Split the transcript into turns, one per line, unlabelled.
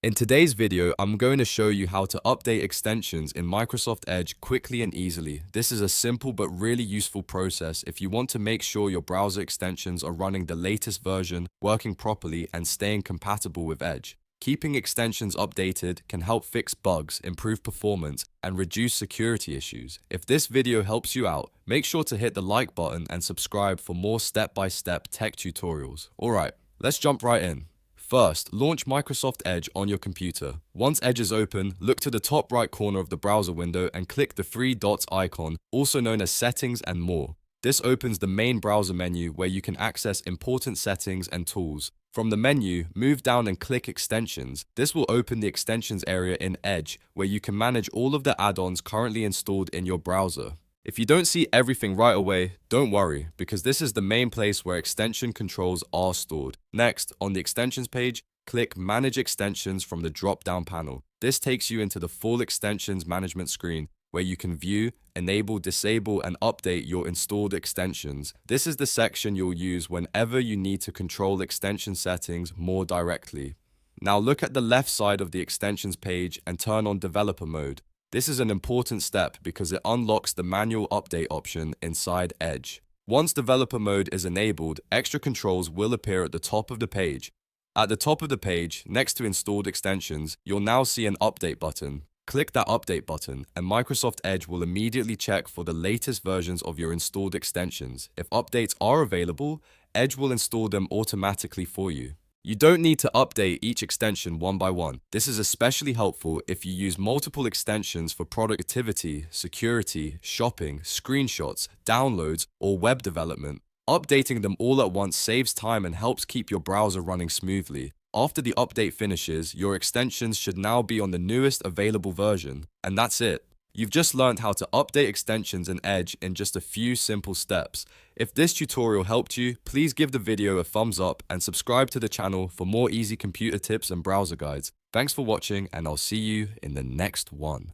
In today's video, I'm going to show you how to update extensions in Microsoft Edge quickly and easily. This is a simple but really useful process if you want to make sure your browser extensions are running the latest version, working properly, and staying compatible with Edge. Keeping extensions updated can help fix bugs, improve performance, and reduce security issues. If this video helps you out, make sure to hit the like button and subscribe for more step-by-step tech tutorials. Alright, let's jump right in. First, launch Microsoft Edge on your computer. Once Edge is open, look to the top right corner of the browser window and click the three dots icon, also known as Settings and More. This opens the main browser menu where you can access important settings and tools. From the menu, move down and click Extensions. This will open the Extensions area in Edge, where you can manage all of the add-ons currently installed in your browser. If you don't see everything right away, don't worry, because this is the main place where extension controls are stored. Next, on the Extensions page, click Manage Extensions from the drop-down panel. This takes you into the full extensions management screen, where you can view, enable, disable, and update your installed extensions. This is the section you'll use whenever you need to control extension settings more directly. Now look at the left side of the extensions page and turn on developer mode. This is an important step because it unlocks the manual update option inside Edge. Once developer mode is enabled, extra controls will appear at the top of the page. At the top of the page, next to installed extensions, you'll now see an update button. Click that update button, and Microsoft Edge will immediately check for the latest versions of your installed extensions. If updates are available, Edge will install them automatically for you. You don't need to update each extension one by one. This is especially helpful if you use multiple extensions for productivity, security, shopping, screenshots, downloads, or web development. Updating them all at once saves time and helps keep your browser running smoothly. After the update finishes, your extensions should now be on the newest available version. And that's it. You've just learned how to update extensions in Edge in just a few simple steps. If this tutorial helped you, please give the video a thumbs up and subscribe to the channel for more easy computer tips and browser guides. Thanks for watching, and I'll see you in the next one.